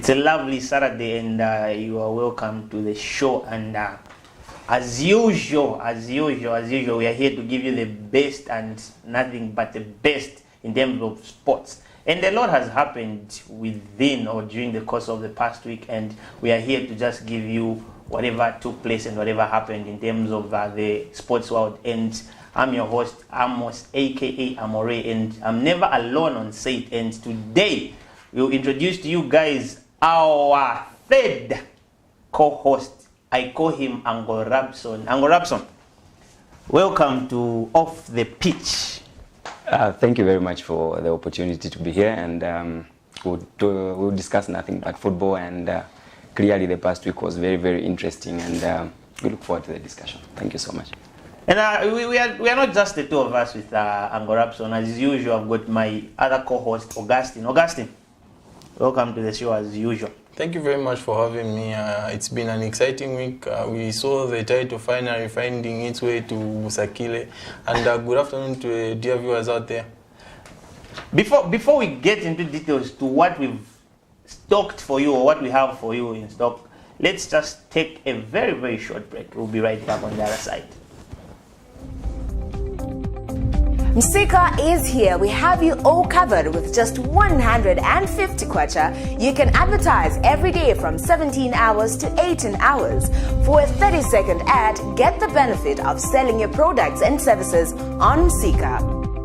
It's a lovely Saturday, and you are welcome to the show. And as usual, we are here to give you the best and nothing but the best in terms of sports. And a lot has happened within or during the course of the past week, and we are here to just give you whatever took place and whatever happened in terms of the sports world. And I'm your host, Amos, aka Amore, and I'm never alone on set. And today, we'll introduce to you guys our third co-host. I call him Ango Rabson. Ango Rabson, welcome to Off the Pitch. Thank you very much for the opportunity to be here, and we'll discuss nothing but football. And clearly, the past week was very, very interesting, and we look forward to the discussion. Thank you so much. And we are not just the two of us with Ango Rabson. As usual, I've got my other co-host, Augustine. Augustine, welcome to the show as usual. Thank you very much for having me. It's been an exciting week. We saw the title finally finding its way to Busakile. And good afternoon to dear viewers out there. Before we get into details to what we've stocked for you or what we have for you in stock, let's just take a very, very short break. We'll be right back on the other side. Msika is here. We have you all covered with just 150 kwacha. You can advertise every day from 17 hours to 18 hours. For a 30-second ad, get the benefit of selling your products and services on Msika.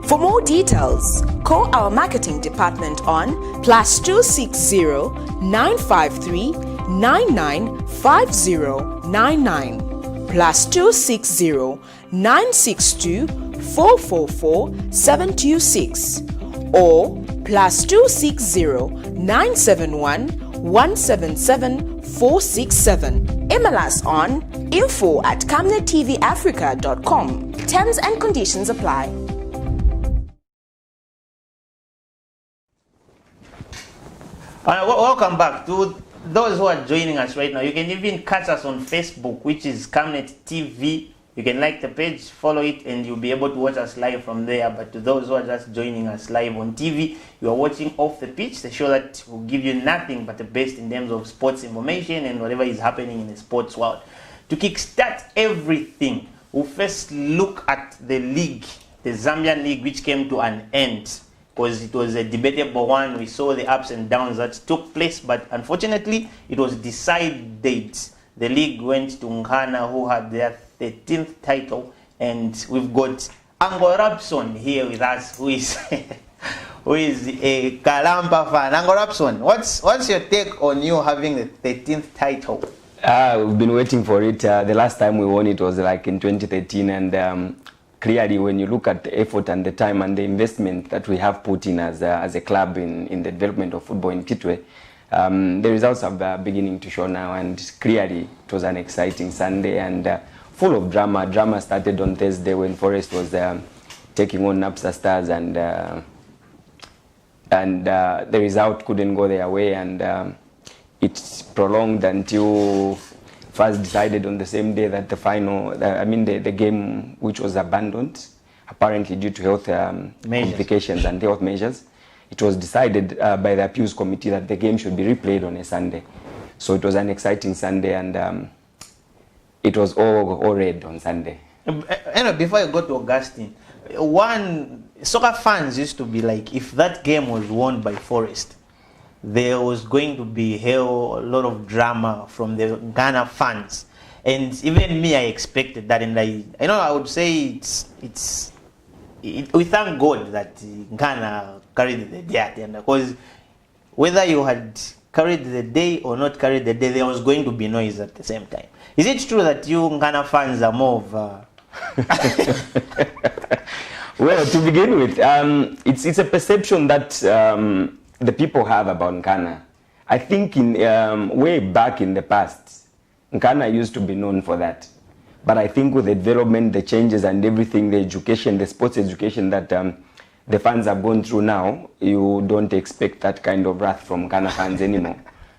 For more details, call our marketing department on +260 953 995099 +260 962 444 726 or +260 971 177 467. Email us on info@camnettvafrica.com. Terms and conditions apply. Welcome back to those who are joining us right now. You can even catch us on Facebook, which is Camnet TV. You can like the page, follow it, and you'll be able to watch us live from there. But to those who are just joining us live on TV, you are watching Off the Pitch, the show that will give you nothing but the best in terms of sports information and whatever is happening in the sports world. To kickstart everything, we'll first look at the league, the Zambian league, which came to an end because it was a debatable one. We saw the ups and downs that took place, but unfortunately, it was decided. The league went to Nkana, who had their 13th title, and we've got Ango Rabson here with us, who is who is a Kalamba fan. Ango Rabson, what's your take on you having the 13th title? We've been waiting for it. The last time we won it was like in 2013, and clearly when you look at the effort and the time and the investment that we have put in as a club in the development of football in Kitwe, the results are beginning to show now, and clearly it was an exciting Sunday and full of drama. Drama started on Thursday when Forest was taking on Napsa Stars, and the result couldn't go their way, and it prolonged until first decided on the same day that the final, the game, which was abandoned, apparently due to health complications and health measures, it was decided by the appeals committee that the game should be replayed on a Sunday. So it was an exciting Sunday, and it was all red on Sunday. Anyway, before you go to Augustine, soccer fans used to be like, if that game was won by Forest, there was going to be a lot of drama from the Ghana fans. And even me, I expected that, and I would say we thank God that Ghana carried the day at the end, because whether you had carried the day or not carried the day, there was going to be noise at the same time. Is it true that you Ghana fans are more of Well, to begin with, it's a perception that the people have about Ghana. I think in way back in the past, Ghana used to be known for that. But I think with the development, the changes and everything, the education, the sports education that the fans have gone through now, you don't expect that kind of wrath from Ghana fans anymore.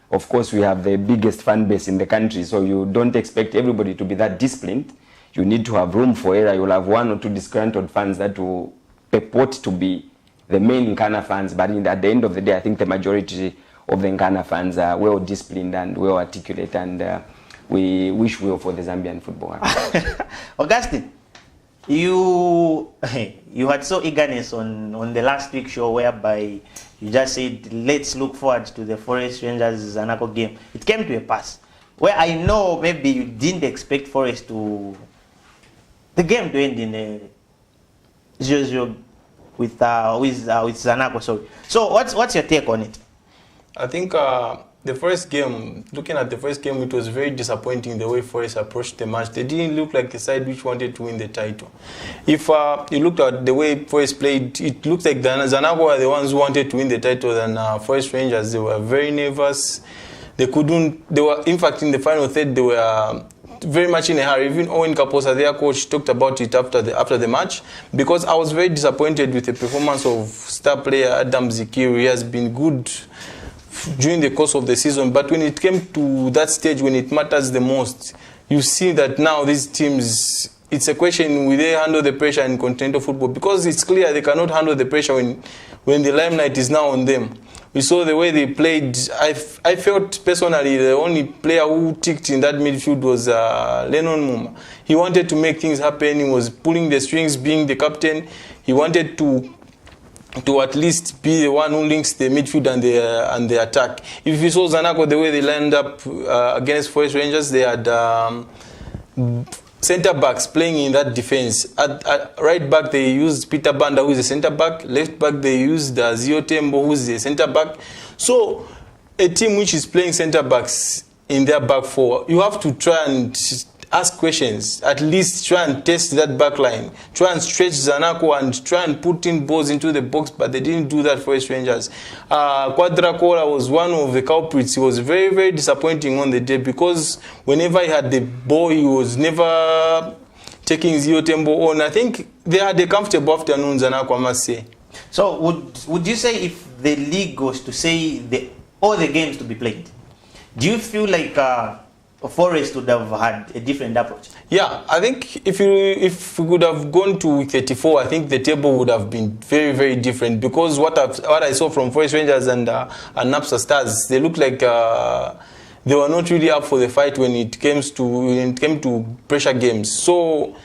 Of course, we have the biggest fan base in the country, so you don't expect everybody to be that disciplined. You need to have room for error. You'll have one or two disgruntled fans that will purport to be the main Ghana fans, but at the end of the day, I think the majority of the Nkana fans are well disciplined and well articulate, and we wish well for the Zambian football. Augustine, you had so eagerness on the last week show whereby you just said, let's look forward to the Forest Rangers Zanaco game. It came to a pass where I know maybe you didn't expect Forest the game to end in a 0-0 with Zanaco. Sorry. So what's your take on it? I think the first game, looking at the first game, it was very disappointing the way Forest approached the match. They didn't look like the side which wanted to win the title. If you looked at the way Forest played, it looked like Zanaco were the ones who wanted to win the title than Forest Rangers. They were very nervous. They were, in fact, in the final third, they were very much in a hurry. Even Owen Kaposa, their coach, talked about it after the match, because I was very disappointed with the performance of star player Adam Zikiru. He has been good during the course of the season, but when it came to that stage when it matters the most, you see that now these teams, it's a question, will they handle the pressure in continental football? Because it's clear they cannot handle the pressure when the limelight is now on them. We saw the way they played. I felt personally the only player who ticked in that midfield was Lennon Muma. He wanted to make things happen. He was pulling the strings, being the captain. He wanted to at least be the one who links the midfield and the attack. If you saw Zanaco, the way they lined up against Forest Rangers, they had centre backs playing in that defense. At right back, they used Peter Banda, who is a centre back. Left back, they used Zio Tembo, who is a centre back. So, a team which is playing centre backs in their back four, you have to try and ask questions, at least try and test that back line, try and stretch Zanaco and try and put in balls into the box, but they didn't do that for Forest Rangers. Quadracola was one of the culprits. He was very, very disappointing on the day, because whenever he had the ball, he was never taking Zio Tembo on. I think they had a comfortable afternoon, Zanaco, I must say. So would you say if the league goes to say all the games to be played, do you feel like Forest would have had a different approach? Yeah, I think if we could have gone to week 34, I think the table would have been very, very different, because what I saw from Forest Rangers and Napsa Stars, they looked like they were not really up for the fight when it came to pressure games. So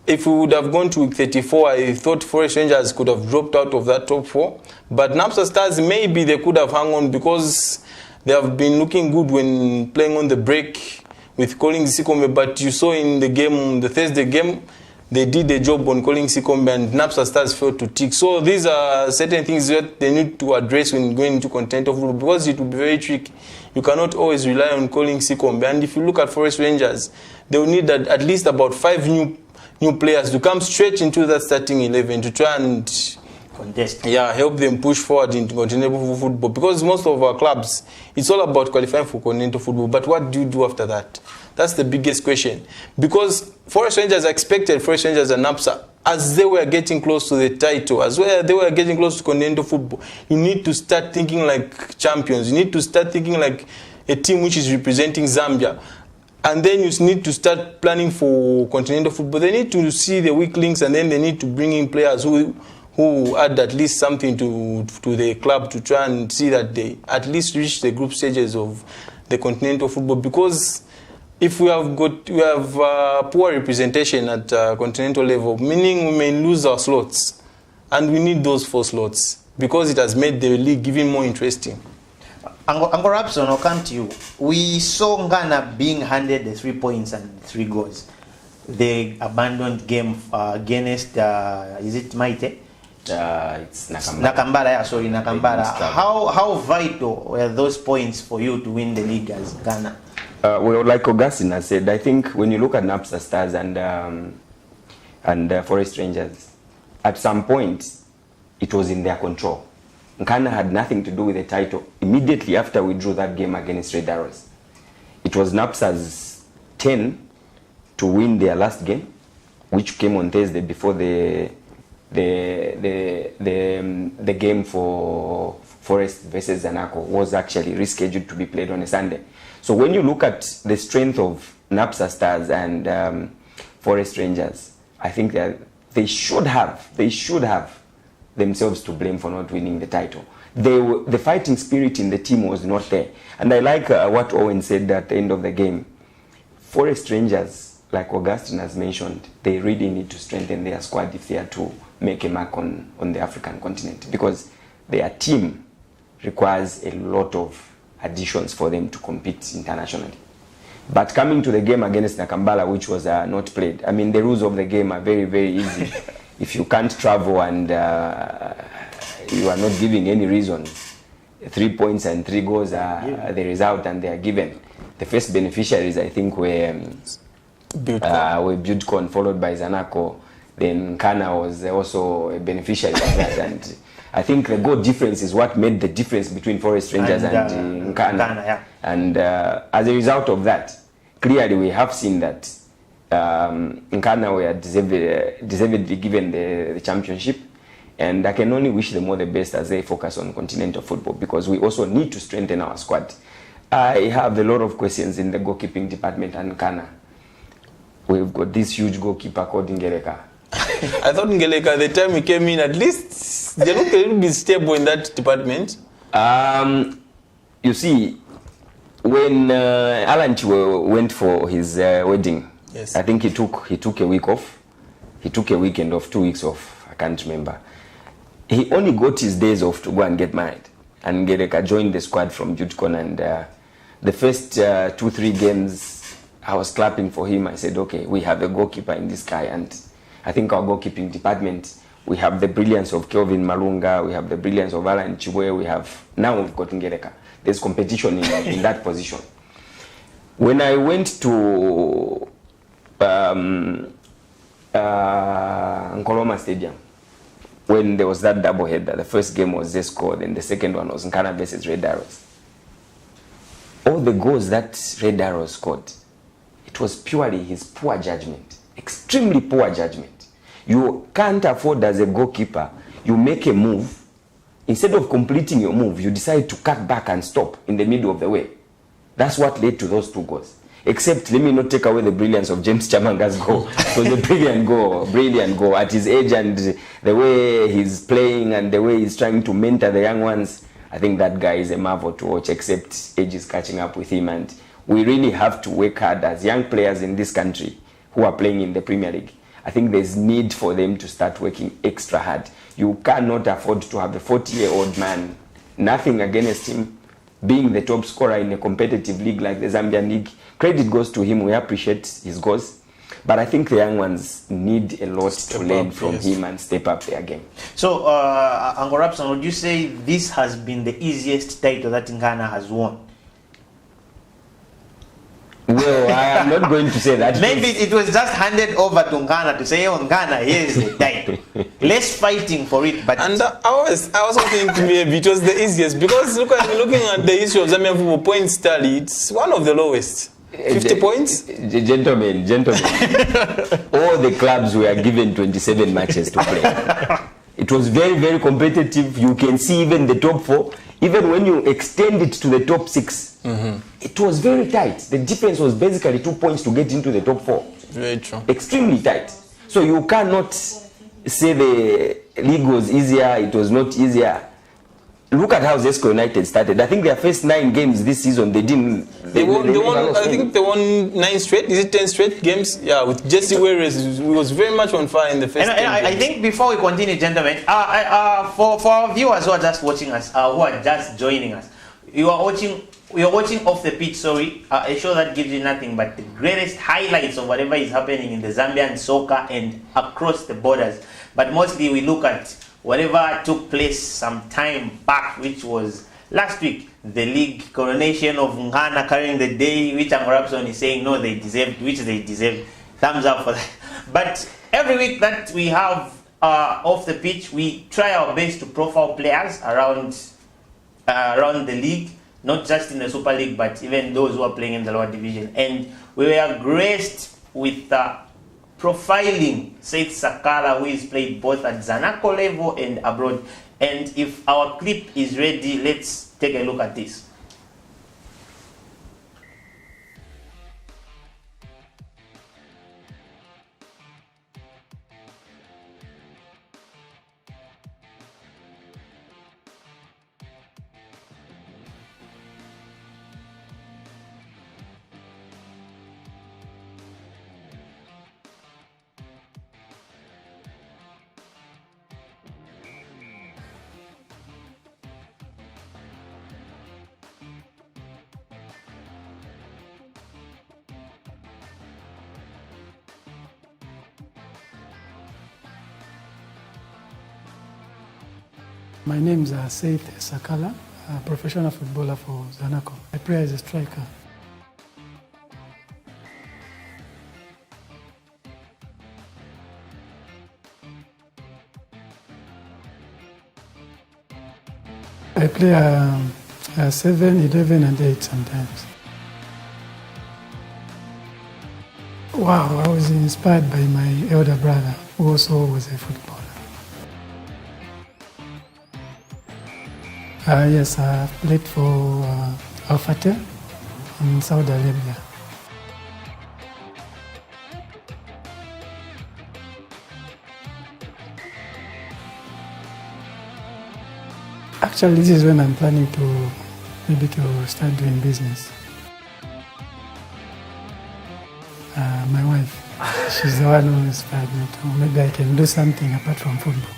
if we would have gone to week 34, I thought Forest Rangers could have dropped out of that top 4. But Napsa Stars, maybe they could have hung on, because they have been looking good when playing on the break with Collins Sikombe, but you saw in the game, the Thursday game, they did a job on Collins Sikombe and Napsa Stars failed to tick. So these are certain things that they need to address when going into continental football, because it will be very tricky. You cannot always rely on Collins Sikombe. And if you look at Forest Rangers, they will need at least about 5 new players to come straight into that starting 11 to try and contest. Yeah, help them push forward into continental football, because most of our clubs, it's all about qualifying for continental football. But what do you do after that? That's the biggest question. Because Forest Rangers expected Forest Rangers and Napsa, as they were getting close to the title, as well they were getting close to continental football, you need to start thinking like champions. You need to start thinking like a team which is representing Zambia. And then you need to start planning for continental football. They need to see the weak links, and then they need to bring in players who add at least something to the club to try and see that they at least reach the group stages of the continental football. Because if we have poor representation at continental level, meaning we may lose our slots, and we need those 4 slots, because it has made the league even more interesting. Uncle Rapson, I'll come to you. We saw Ghana being handed the 3 points and 3 goals. The abandoned game against, is it Maite? It's Nakambala. Nakambala. How vital were those points for you to win the league as Ghana? Well, like Augustine has said, I think when you look at Napsa Stars and Forest Rangers, at some point, it was in their control. Ghana had nothing to do with the title. Immediately after we drew that game against Red Arrows, it was Napsa's 10 to win their last game, which came on Thursday before the game for Forest versus Zanaco was actually rescheduled to be played on a Sunday. So when you look at the strength of Napsa Stars and Forest Rangers, I think that they should have themselves to blame for not winning the title. The fighting spirit in the team was not there. And I like what Owen said at the end of the game. Forest Rangers, like Augustine has mentioned, they really need to strengthen their squad if they are to make a mark on the African continent, because their team requires a lot of additions for them to compete internationally. But coming to the game against Nakambala, which was not played, I mean, the rules of the game are very, very easy. If you can't travel and you are not giving any reasons, 3 points and 3 goals are the result, and they are given. The first beneficiaries, I think, were Buildcon, followed by Zanaco. Then Nkana was also a beneficiary of that. And I think the goal difference is what made the difference between Forest Rangers and Nkana. Yeah. And as a result of that, clearly we have seen that Nkana were deservedly given the championship. And I can only wish them all the best as they focus on continental football, because we also need to strengthen our squad. I have a lot of questions in the goalkeeping department and Nkana. We've got this huge goalkeeper called Ngeleka. I thought Ngeleka, the time he came in, at least they look a little bit stable in that department. You see, when Alan Chiwe went for his wedding, yes, I think he took a week off. He took a weekend off, 2 weeks off. I can't remember. He only got his days off to go and get married. And Ngeleka joined the squad from Buildcon, and the first 2-3 games, I was clapping for him. I said, okay, we have a goalkeeper in this guy. And I think our goalkeeping department, we have the brilliance of Kelvin Malunga, we have the brilliance of Alan Chiwe, now we've got Ngeleka. There's competition in that position. When I went to Nkoloma Stadium, when there was that double header, the first game was Zesco, then the second one was Nkana versus Red Arrows. All the goals that Red Arrows scored, it was purely his poor judgment, extremely poor judgment. You can't afford, as a goalkeeper, you make a move, instead of completing your move, you decide to cut back and stop in the middle of the way. That's what led to those 2 goals. Except, let me not take away the brilliance of James Chamanga's goal. It was a brilliant goal at his age, and the way he's playing and the way he's trying to mentor the young ones. I think that guy is a marvel to watch, except age is catching up with him. And we really have to work hard as young players in this country who are playing in the Premier League. I think there's need for them to start working extra hard. You cannot afford to have a 40-year-old man, nothing against him, being the top scorer in a competitive league like the Zambian League. Credit goes to him. We appreciate his goals. But I think the young ones need a lot to learn from him and step up their game. So, Uncle Rapson, would you say this has been the easiest title that Nkana has won? Well, I am not going to say that. Maybe it was just handed over to Nkana to say, oh, Nkana, here's the title. Less fighting for it, but... And I was also thinking maybe it was the easiest, because looking at the issue of Zambian football points tally, it's one of the lowest. 50 points? Gentlemen, all the clubs were given 27 matches to play. It was very, very competitive. You can see even the top 4. Even when you extend it to the top 6, it was very tight. The difference was basically 2 points to get into the top 4. Very true. Extremely tight. So you cannot say the league was easier, it was not easier. Look at how Zesco United started. I think their first 9 games this season, they won. I think they won 9 straight. Is it 10 straight games? Yeah, with Jesse Wares, he was very much on fire in the first. And I think before we continue, gentlemen, for our viewers who are just watching us, who are just joining us, we are watching Off the Pitch. Sorry, a show that gives you nothing but the greatest highlights of whatever is happening in the Zambian soccer and across the borders. But mostly we look at whatever took place some time back, which was last week, the league coronation of Nkana carrying the day, which Uncle Rapson is saying no, they deserved, which they deserve. Thumbs up for that. But every week that we have Off the Pitch, we try our best to profile players around the league, not just in the Super League, but even those who are playing in the lower division. And we were graced with profiling Said Sakala, who is played both at Zanaco level and abroad. And if our clip is ready, let's take a look at this. My name is Seth Sakala, a professional footballer for Zanaco. I play as a striker. I play 7, 11 and 8 sometimes. Wow, I was inspired by my elder brother, who also was a footballer. Yes, I played for Al Fateh in Saudi Arabia. Actually, this is when I'm planning to maybe to start doing business. My wife, she's the one who inspired me to maybe I can do something apart from football.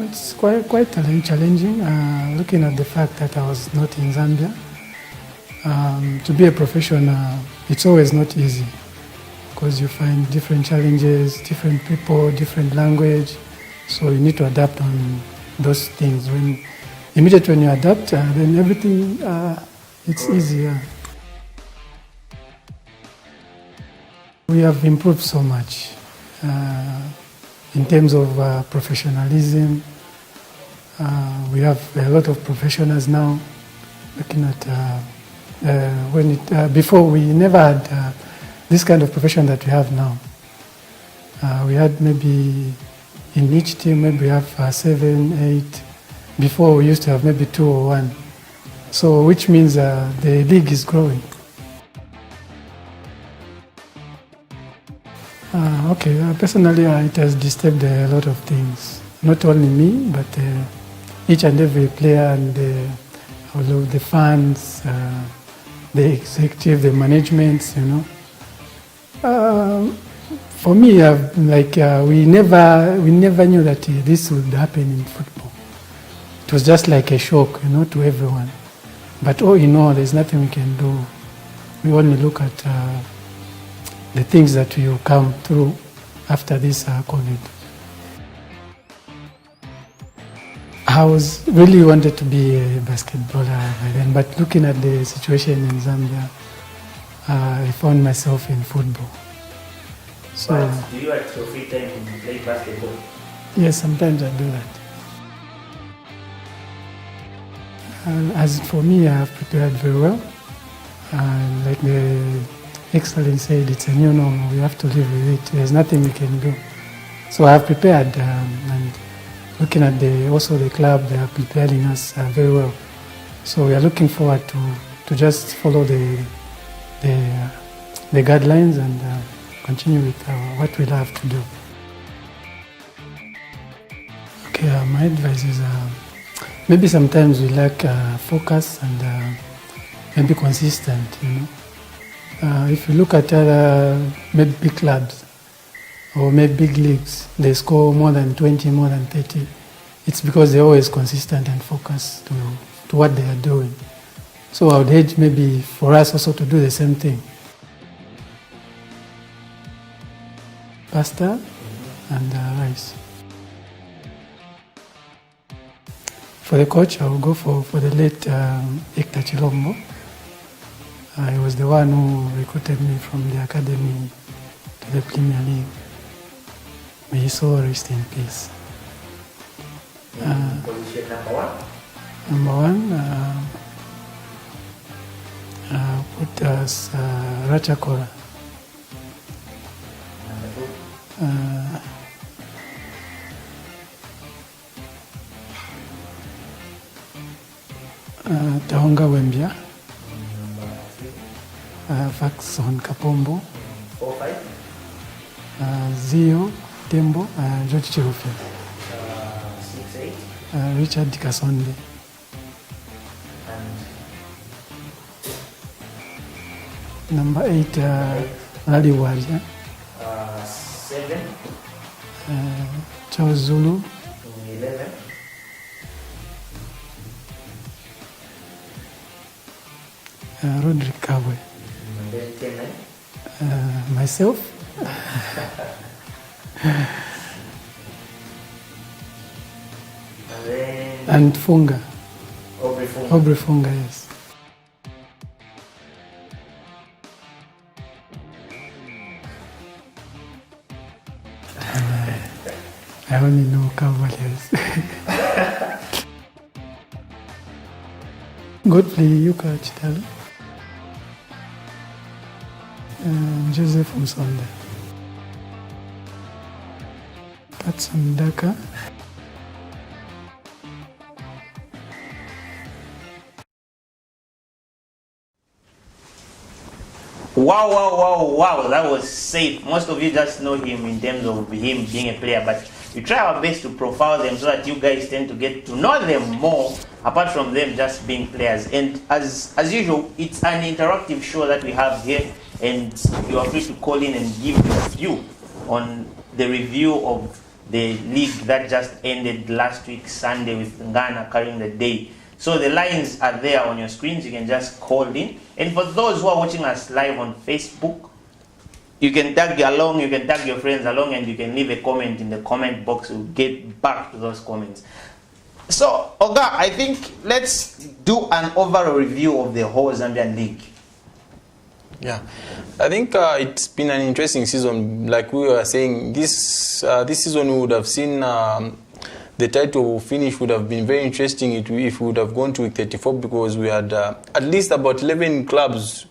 It's quite challenging, looking at the fact that I was not in Zambia. To be a professional, it's always not easy because you find different challenges, different people, different language, so you need to adapt on those things. Immediately when you adapt, then everything, it's easier. We have improved so much. In terms of professionalism, we have a lot of professionals now. Looking at before we never had this kind of profession that we have now. We had maybe in each team maybe we have 7, 8. Before we used to have maybe 2 or 1. So which means the league is growing. Personally, it has disturbed a lot of things. Not only me, but each and every player and all of the fans, the executive, the management, you know. For me, we never knew that this would happen in football. It was just like a shock, you know, to everyone. But all in all, there's nothing we can do. We only look at the things that will come through after this COVID. I was really wanted to be a basketballer by then, but looking at the situation in Zambia, I found myself in football. So, but do you at your free time play basketball? Yes, sometimes I do that. As for me, I have prepared very well. Like the excellence said, it's a new normal. We have to live with it. There's nothing we can do. So I have prepared, and looking at also the club, they are preparing us very well. So we are looking forward to just follow the guidelines and continue with what we have to do. Okay, my advice is maybe sometimes we lack focus and maybe consistent, you know. If you look at other maybe big clubs or maybe big leagues, they score more than 20, more than 30. It's because they're always consistent and focused to what they are doing. So I would urge maybe for us also to do the same thing. Pasta and rice. For the coach, I will go for the late Hector Chilombo. He was the one who recruited me from the academy to the Premier League. May his soul rest in peace. Position number 1? Number 1, put us Rachakora. Tahonga Wembia. Faxon Kapombo. 4, 5. Zio Tembo, George Chirufia. 6, 8. Richard Kasonde. And Number 8, Lali Waja. 7. Charles Zulu. 11. Roderick Kabwe. And then 10-9? Myself. And then And Funga. Aubrey Funga. Aubrey Funga, yes. I only know Cavaliers. Godfrey Yuka Chitalo. Joseph Msonde. Patson Daka. Wow, that was safe. Most of you just know him in terms of him being a player, but we try our best to profile them so that you guys tend to get to know them more, apart from them just being players. And as usual, it's an interactive show that we have here, and you are free to call in and give your view on the review of the league that just ended last week, Sunday, with Ghana carrying the day. So the lines are there on your screens. You can just call in. And for those who are watching us live on Facebook, you can tag along, you can tag your friends along, and you can leave a comment in the comment box. We'll get back to those comments. So, Oga, I think let's do an overall review of the whole Zambian League. Yeah, I think it's been an interesting season. Like we were saying, this season we would have seen the title finish would have been very interesting if we would have gone to week 34, because we had at least about 11 clubs.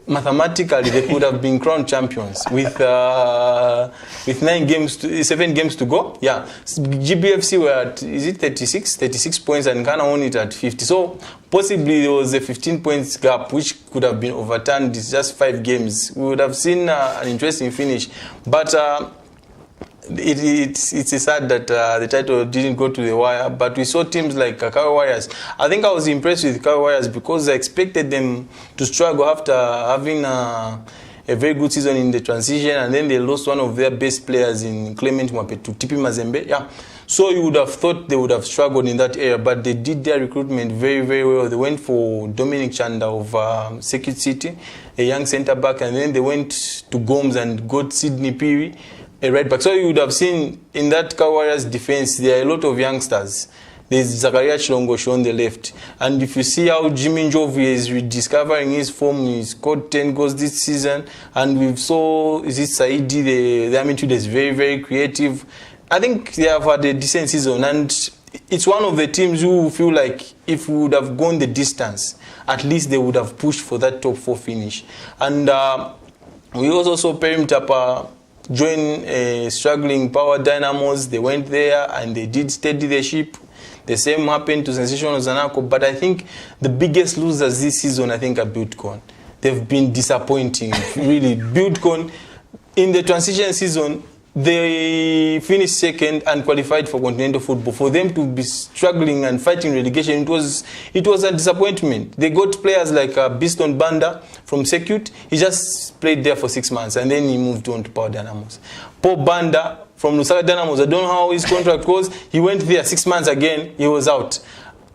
Mathematically, they could have been crowned champions with 7 games to go. Yeah, GBFC were at 36 points, and Ghana won it at 50. So possibly there was a 15 points gap which could have been overturned. It's just 5 games. We would have seen an interesting finish, but it's sad that the title didn't go to the wire. But we saw teams like Kawe Warriors. I think I was impressed with Kawe Warriors because I expected them to struggle after having a very good season in the transition, and then they lost one of their best players in Clement Mwape to TP Mazembe. Yeah, so you would have thought they would have struggled in that area, but they did their recruitment very, very well. They went for Dominic Chanda of Circuit City, a young centre back, and then they went to Gomes and got Sydney Piri, a right back. So you would have seen in that Kawe Warriors defense, there are a lot of youngsters. There's Zakaria Chilongosho on the left. And if you see how Jimmy Njovi is rediscovering his form, he scored 10 goals this season. And we saw Saidi, the Amitude is very, very creative. I think they have had a decent season. And it's one of the teams who feel like if we would have gone the distance, at least they would have pushed for that top 4 finish. And we also saw Perim Tapa join struggling Power Dynamos. They went there and they did steady the ship. The same happened to Sensational Zanaco. But I think the biggest losers this season, I think, are Buildcon. They've been disappointing, really. Buildcon, in the transition season, they finished second and qualified for continental football. For them to be struggling and fighting relegation, it was a disappointment. They got players like Biston Banda from Secute. He just played there for 6 months and then he moved on to Power Dynamos. Paul Banda from Lusaka Dynamos, I don't know how his contract was. He went there 6 months again, he was out.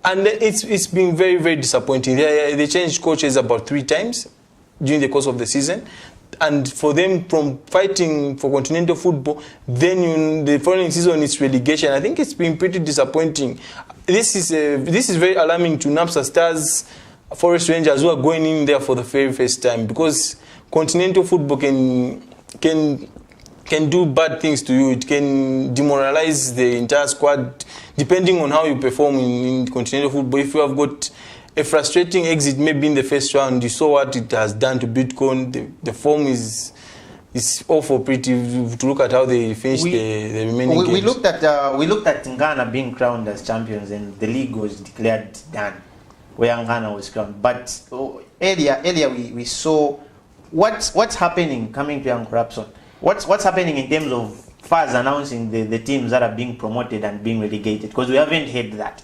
And it's been very, very disappointing. They changed coaches about 3 times during the course of the season. And for them, from fighting for continental football, then the following season it's relegation. I think it's been pretty disappointing. This is very alarming to NAPSA Stars, Forest Rangers, who are going in there for the very first time, because continental football can do bad things to you. It can demoralize the entire squad depending on how you perform in continental football. If you have got a frustrating exit maybe in the first round, you saw what it has done to Bitcoin. The form is awful pretty to look at how they finished the remaining games. We looked at Ghana being crowned as champions, and the league was declared done where Ghana was crowned. But earlier we saw what's happening coming to Young Corruption. What's happening in terms of FAS announcing the teams that are being promoted and being relegated, because we haven't heard that.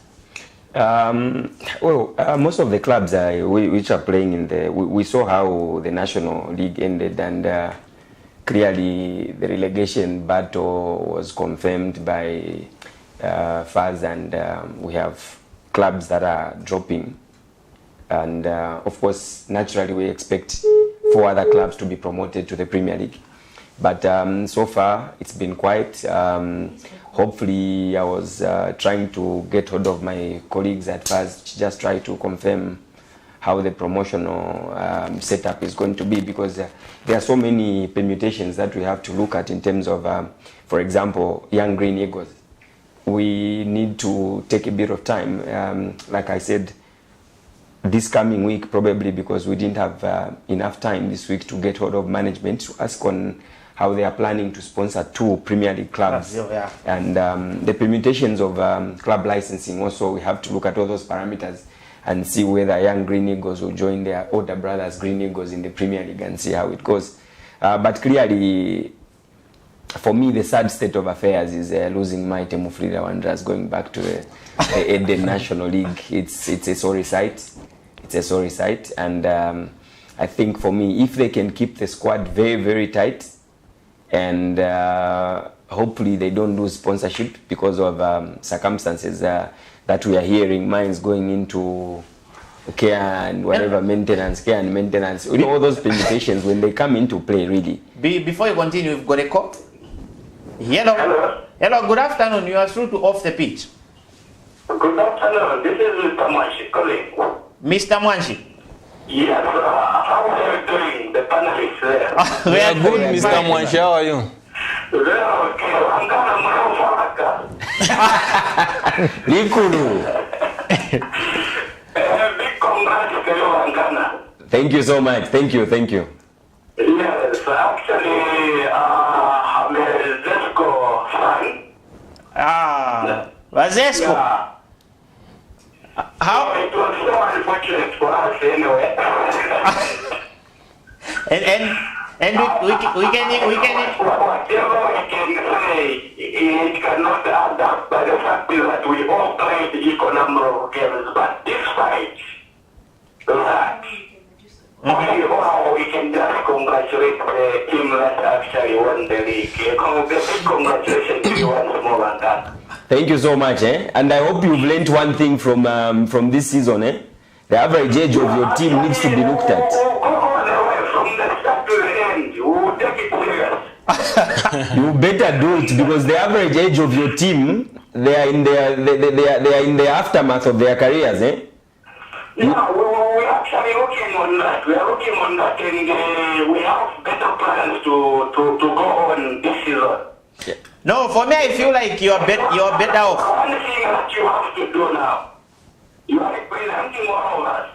Most of the clubs which are playing in we saw how the National League ended, and clearly the relegation battle was confirmed by FAS, and we have clubs that are dropping. and of course, naturally, we expect 4 other clubs to be promoted to the Premier League. But so far, it's been quiet. Hopefully, I was trying to get hold of my colleagues at first, just try to confirm how the promotional setup is going to be, because there are so many permutations that we have to look at in terms of, for example, Young Green Eagles. We need to take a bit of time. Like I said, this coming week, probably because we didn't have enough time this week to get hold of management to ask on how they are planning to sponsor 2 Premier League clubs. Yeah. And the permutations of club licensing also, we have to look at all those parameters and see whether Young Green Eagles will join their older brothers Green Eagles in the Premier League and see how it goes. But clearly, for me, the sad state of affairs is losing my Temufrida Wanderers going back to the Eden National League. It's a sorry sight. It's a sorry sight. And I think for me, if they can keep the squad very, very tight, and hopefully they don't lose sponsorship because of circumstances that we are hearing, mines going into care and whatever, care and maintenance, you know, all those permutations when they come into play, really. Before you continue, we've got a call. Hello. Hello, good afternoon. You are through to Off the Pitch. Good afternoon. This is Mr. Mwanshi calling. Mr. Mwanshi. Yes, how are you doing? The panelists there. We are good, Mr. Mwanshi. How are you? Well, okay. I'm going to Likulu. big congrats to you, Angana. Thank you so much. Thank you. Yes, actually, I'm a Zesco fan. Vasesco. Yeah. How? It was so unfortunate for us anyway. And we can Whatever we can say, it cannot add up by the fact that we all played equal number of games. But despite that, we can just congratulate the team that actually won the league. Big congratulations to you once more on that. Thank you so much, and I hope you've learned one thing from this season, The average age of your team needs to be looked at. From the start to the end, you will take it serious. You better do it, because the average age of your team, they are in the aftermath of their careers, Yeah, we're actually looking on that. We are looking on that, and we have better plans to go on this season. Yeah. No, for me, I feel like you're better off. One thing that you have to do now, you are representing all of us.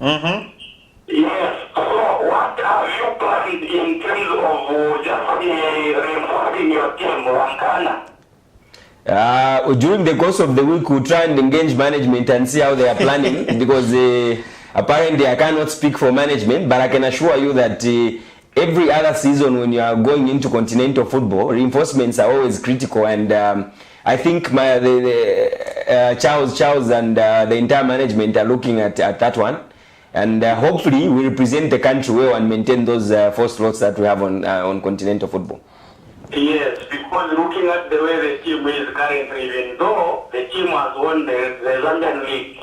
Mm-hmm. Yes. So what have you planned in terms of just reinforcing your team, Lankana? During the course of the week, we'll try and engage management and see how they are planning, because apparently I cannot speak for management, but I can assure you that every other season when you are going into continental football, reinforcements are always critical, and I think Charles and the entire management are looking at that one, and hopefully we represent the country well and maintain those 4 slots that we have on continental football. Yes, because looking at the way the team is currently, even though the team has won the London League,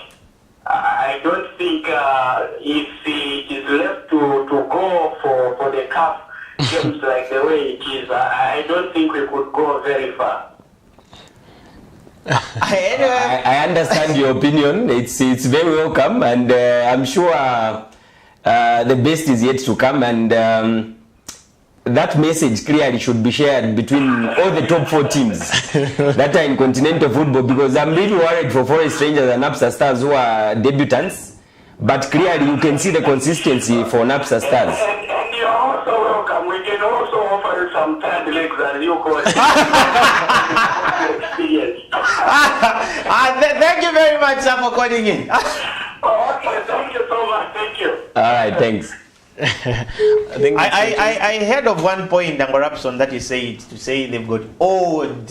I don't think if it is left to go for the cup games like the way it is, I don't think we could go very far. Anyway. I understand your opinion. It's very welcome, and I'm sure the best is yet to come, and that message clearly should be shared between all the top 4 teams that are in continental football, because I'm really worried for Forest Rangers and Napsa Stars, who are debutants, but clearly you can see the consistency for Napsa Stars. And you're also welcome. We can also offer you some third legs, as you call it. Experience. Thank you very much, sir, for calling in. Okay, thank you so much. Thank you. All right, thanks. I heard of one point, Rapson, that you said to say they've got old,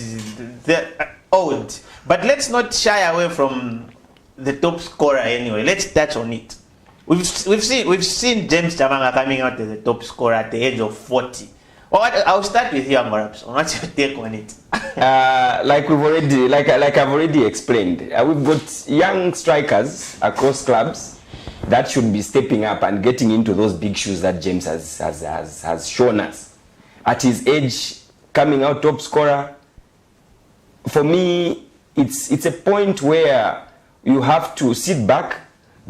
but let's not shy away from the top scorer anyway. Let's touch on it. We've seen James Chamanga coming out as the top scorer at the age of 40. I'll start with you, Amaraps. What's your take on it? Like I've already explained, we've got young strikers across clubs that should be stepping up and getting into those big shoes that James has shown us. At his age, coming out top scorer, for me, it's a point where you have to sit back,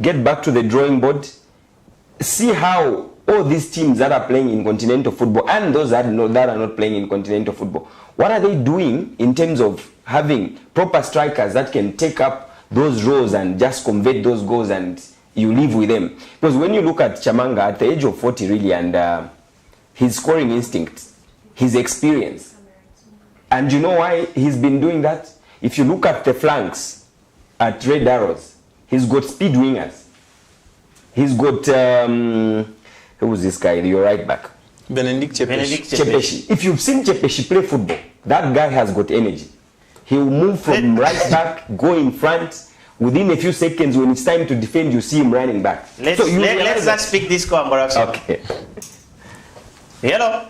get back to the drawing board, see how all these teams that are playing in continental football and those that are not playing in continental football, what are they doing in terms of having proper strikers that can take up those roles and just convert those goals and you live with them? Because when you look at Chamanga at the age of 40 really, and his scoring instinct, his experience, and you know why he's been doing that? If you look at the flanks at Red Arrows, he's got speed wingers. He's got who was this guy? Your right back, Benedict Chepeshi. Chepeshi. If you've seen Chepeshi play football, that guy has got energy. He'll move from right back, go in front. Within a few seconds, when it's time to defend, you see him running back. Let's just speak this call, Amaraps. Okay. Hello.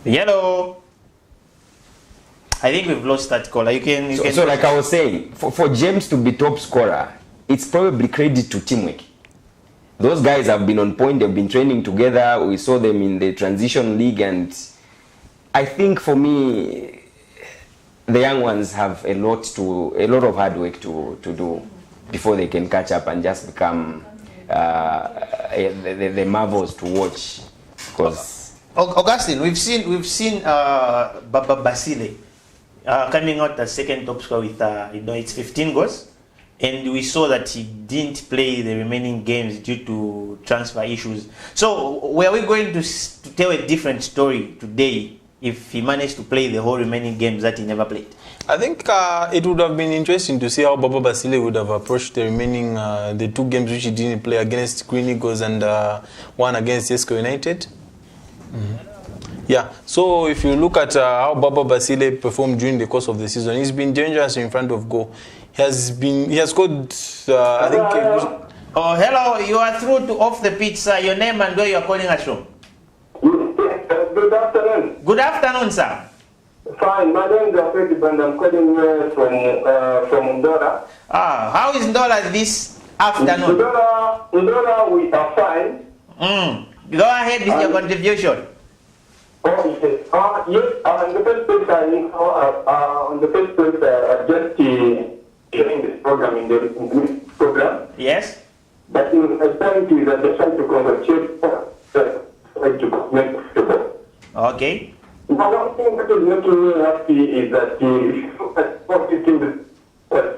Hello. I think we've lost that caller. You can. So like I was saying, for James to be top scorer, it's probably credit to teamwork. Those guys have been on point. They've been training together. We saw them in the transition league, and I think for me, the young ones have a lot of hard work to do before they can catch up and just become the marvels to watch. Because Augustine, we've seen Baba Basile coming out as second top scorer with it's 15 goals, and we saw that he didn't play the remaining games due to transfer issues. So were we going to tell a different story today if he managed to play the whole remaining games that he never played? I think it would have been interesting to see how Baba Basile would have approached the remaining the two games which he didn't play against Green Eagles and one against Esco United. Yeah, so if you look at how Baba Basile performed during the course of the season, he's been dangerous in front of goal. He has scored, I think... Oh, hello, you are through to Off the Pitch, sir. Your name and where you are calling us from? Good afternoon. Good afternoon, sir. Fine, my name is Alfred and I'm calling you from Ndora. How is Ndora this afternoon? Ndora, we are fine. Go ahead with your contribution. Oh, yes. In the first place, just joining this program in this program. Yes. But in a time to that they try to congratulate to make football. Okay. Now, one thing that is making me happy is that the positive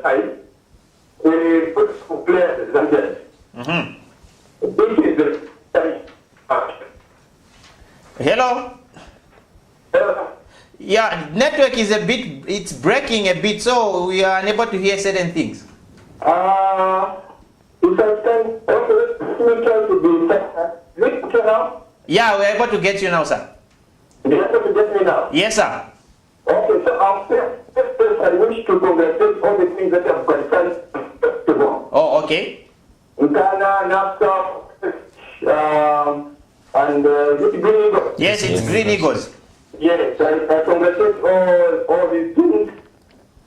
side, we put for players and that. This is the Hello? Yeah, network is it's breaking a bit, so we are unable to hear certain things. If I can also try to be okay now? Yeah, we're able to get you now, sir. You're able to get me now? Yes, sir. Okay, so I wish to congratulate all the things that have qualified to go. Oh, okay. Ghana, NAFTA, and Green Eagles. Yes, it's Green Eagles. Yes, I congratulate all these teams,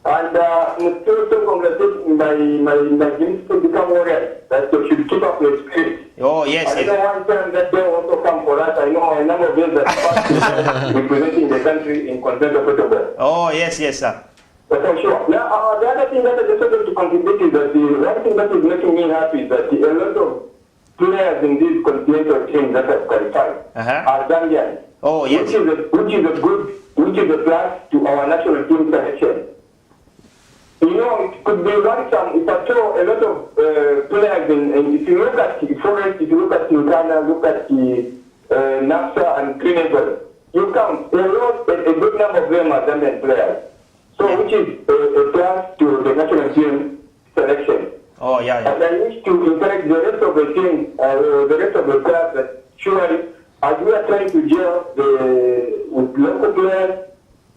and I'm also congratulating my teams to become warriors. That they should keep up the spirit. Oh, yes. I know one time that they also come for us. I know a number of them that are representing the country in continental football. Oh, yes, sir. But I'm sure. Now, the other thing that I just wanted to contribute is that the one thing that is making me happy is that a lot of players in these continental teams that have qualified are Zambians. Oh, yes. Which is a plus to our national team selection. You know, it could be ransom if I show a lot of players and if you look at the Forest, if you look at Uganda, look at the NAFTA and Trinidad, you count a good number of them are Zambian players. So which is a plus to the national team selection. Oh, yeah. And I wish to encourage the rest of the team, the rest of the clubs that surely, as we are trying to gel with local players,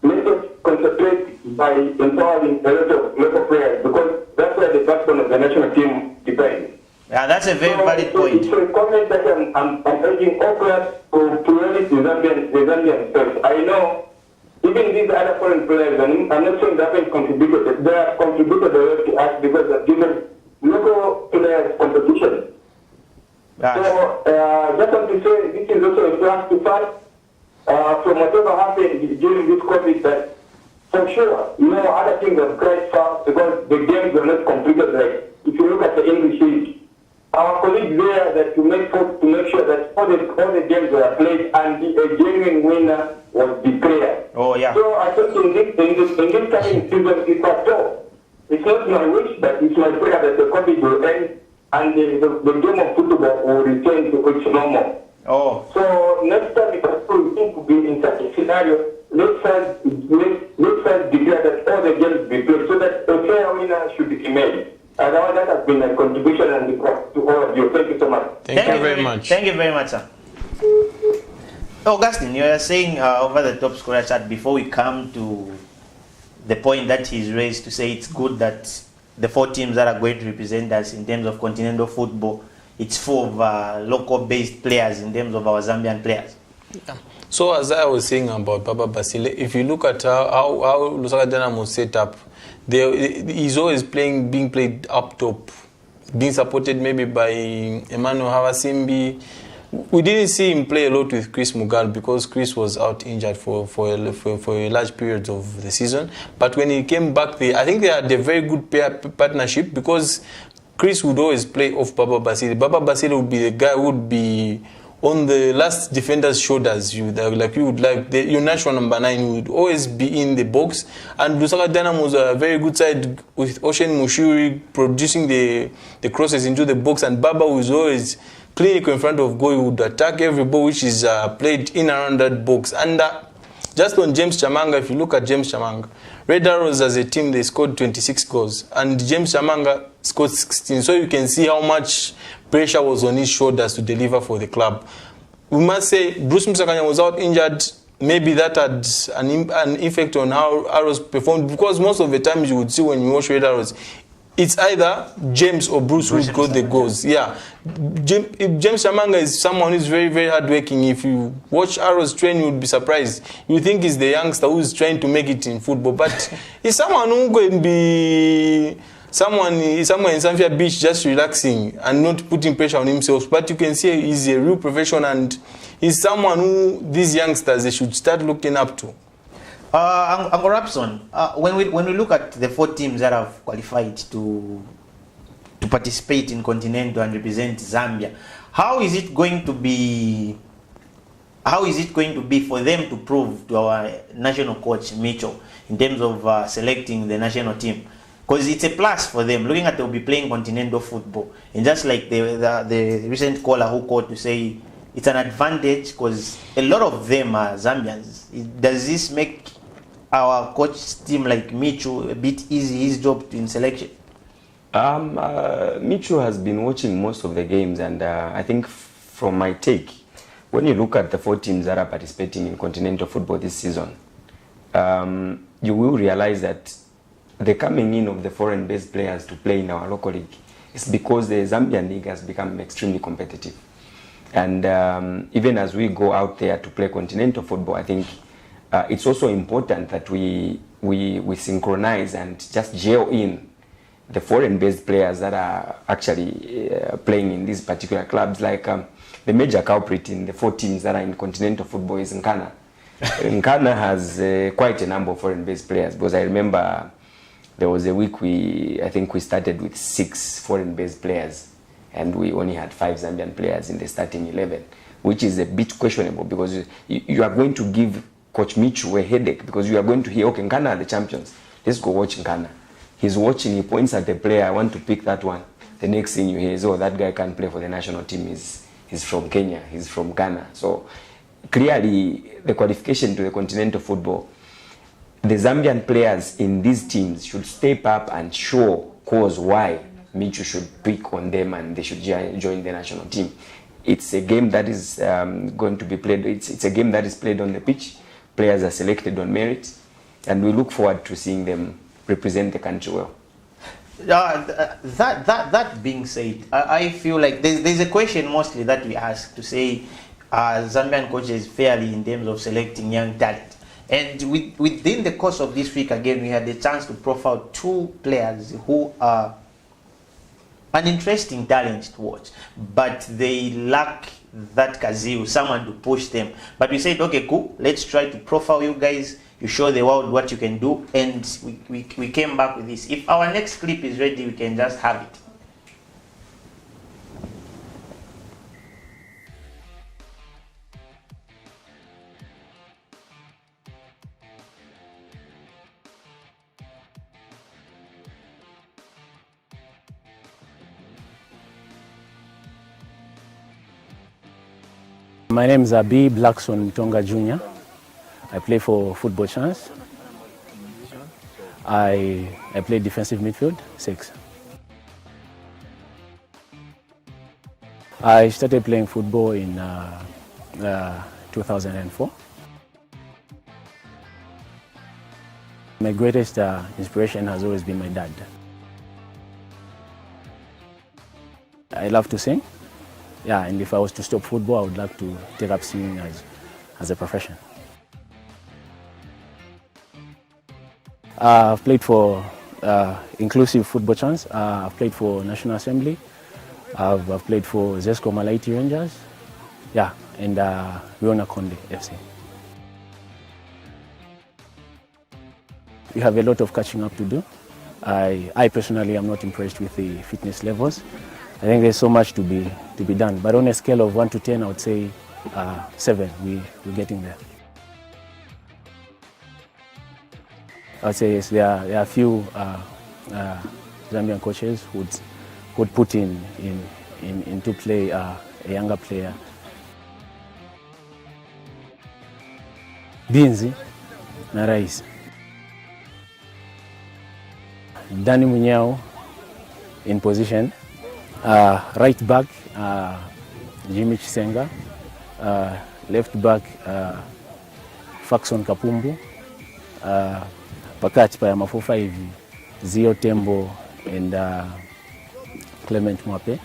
let us concentrate by empowering a lot of local players because that's where the backbone of the national team depends. That's a very valid point. It's a comment that I'm urging all clubs to play the Zambian space. I know even these other foreign players, and I'm not saying that they contributed. They have contributed a lot to us because they've given local players competition. Yes. So just want to say this is also a plus to fight from whatever happened during this COVID. That for sure, other things have cried fast because the games were not completed. Like if you look at the English league, our colleagues there that to make sure that all the games were played and a genuine winner was declared. Oh yeah. So I think in this coming season, it's not my wish, but it's my prayer that the COVID will end and the game of football will return to its normal. Oh. So next time if we think to be in such a scenario, let's declare that all the games be played so that a fair winner should be made. And that has been a contribution and to all of you. Thank you so much. Thank you very much. Thank you very much, sir. Augustine, you are saying over the top scorer chat before we come to the point that he's raised to say it's good that the 4 teams that are going to represent us in terms of continental football, it's full of local-based players in terms of our Zambian players. Yeah. So as I was saying about Baba Basile, if you look at how Lusaka Dynamo was set up, he's always being played up top, being supported maybe by Emmanuel Havasimbi. We didn't see him play a lot with Chris Mugal because Chris was out injured for a large period of the season. But when he came back, I think they had a very good partnership because Chris would always play off Baba Basile. Baba Basile would be the guy who would be on the last defender's shoulders. Your national number 9 would always be in the box. And Lusaka Dynamo was a very good side with Ocean Mushiri producing the crosses into the box, and Baba was always clinical in front of goal. He would attack every ball which is played in around that box. And just on James Chamanga, if you look at James Chamanga, Red Arrows as a team, they scored 26 goals, and James Chamanga scored 16. So you can see how much pressure was on his shoulders to deliver for the club. We must say Bruce Musakanya was out injured. Maybe that had an effect on how Arrows performed, because most of the times you would see when you watch Red Arrows, it's either James or Bruce who got the goals. Yeah, James Chamanga is someone who's very, very hardworking. If you watch Arrows train, you would be surprised. You think he's the youngster who's trying to make it in football, but he's someone who can be somewhere in Samfia Beach just relaxing and not putting pressure on himself. But you can see he's a real professional, and he's someone who these youngsters, they should start looking up to. Uncle Rapson, when we look at the 4 teams that have qualified to participate in Continental and represent Zambia, how is it going to be for them to prove to our national coach Mitchell in terms of selecting the national team? Because it's a plus for them, looking at they'll be playing continental football, and just like the recent caller who called to say it's an advantage because a lot of them are Zambians. Does this make our coach team like Michu a bit easy his job in selection? Michu has been watching most of the games, and I think from my take, when you look at the 4 teams that are participating in continental football this season, you will realize that the coming in of the foreign-based players to play in our local league is because the Zambian league has become extremely competitive. And even as we go out there to play continental football, I think it's also important that we synchronize and just gel in the foreign-based players that are actually playing in these particular clubs. Like the major culprit in the 4 teams that are in continental football is Nkana. Nkana has quite a number of foreign-based players, because I remember there was a week I think we started with 6 foreign-based players, and we only had 5 Zambian players in the starting 11, which is a bit questionable, because you are going to give Coach Michu a headache, because you are going to hear, okay, Nkana are the champions, let's go watch Nkana. He's watching, he points at the player, I want to pick that one. The next thing you hear is, oh, that guy can't play for the national team, he's from Kenya, he's from Ghana. So clearly the qualification to the continental football, the Zambian players in these teams should step up and show cause why Michu should pick on them and they should join the national team. It's a game that is going to be played, it's a game that is played on the pitch. Players are selected on merit, and we look forward to seeing them represent the country well. That being said, I feel like there's a question mostly that we ask to say, Zambian coaches fairly in terms of selecting young talent. And within the course of this week, again, we had the chance to profile 2 players who are an interesting talent to watch, but they lack that kazoo, someone to push them. But we said, okay, cool, let's try to profile you guys. You show the world what you can do, and we came back with this. If our next clip is ready, we can just have it. My name is Abi Blackson Mutonga Jr. I play for Football Chance. I play defensive midfield, 6. I started playing football in 2004. My greatest inspiration has always been my dad. I love to sing. Yeah, and if I was to stop football, I would like to take up singing as a profession. I've played for Inclusive Football Chance. I've played for National Assembly. I've played for Zesco Malaiti Rangers. Yeah, and Riona Konde FC. We have a lot of catching up to do. I personally am not impressed with the fitness levels. I think there's so much to be done. But on a scale of 1 to 10, I would say 7. We're getting there. I would say yes, there are a few Zambian coaches who would put into play a younger player. Binzi na Rais. Danny Munyao in position. Right back, Jimmy Chisenga. Left back, Faxon Kapumbu. Pakati pa ya mafufa hivi, Zio Tembo and Clement Mwape.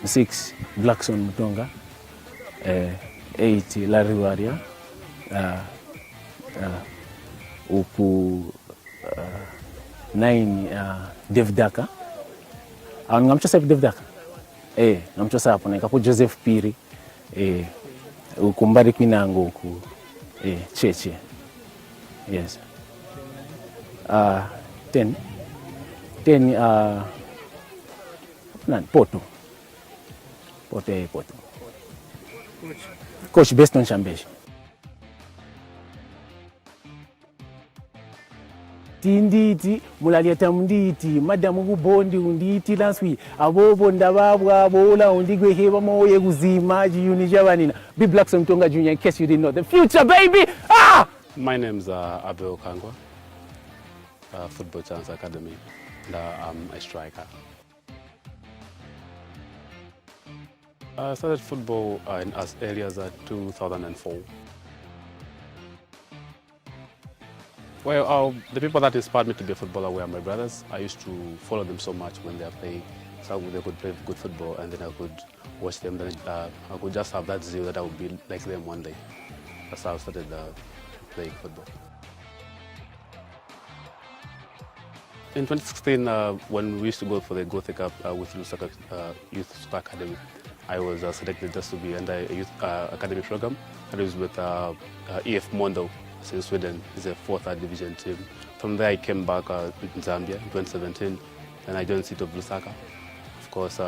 6, Blackson Mutonga. 8, Larry Waria. Uku 9, Dave Daka. Ngamchosa Dave Daka. Ngamchosa hapo na ikapo Joseph Piri. Ukumbari Kinango uku Cheche. Yes. 10. Poto. Coach Beston Chambeshi. Tinditi mulalieta mnditi madamu kubondi unditi lanswi abobo ndababwa abola undigwe heba moye kuzima jiyuni jabanina. Be Blackson Mutonga Jr. in case you didn't know. The future, baby! Ah! My name is Abel Kangwa, Football Chance Academy, and I'm a striker. I started football as early as 2004. Well, the people that inspired me to be a footballer were my brothers. I used to follow them so much when they are playing, so they could play good football, and then I could watch them. Then I could just have that zeal that I would be like them one day. That's how I started playing football. In 2016, when we used to go for the Gothic Cup with Youth Soccer Academy, I was selected just to be under a youth academy program. I was with EF Mondo in Sweden. It's a 4th division team. From there, I came back in Zambia in 2017, and I joined City of Lusaka. Of course,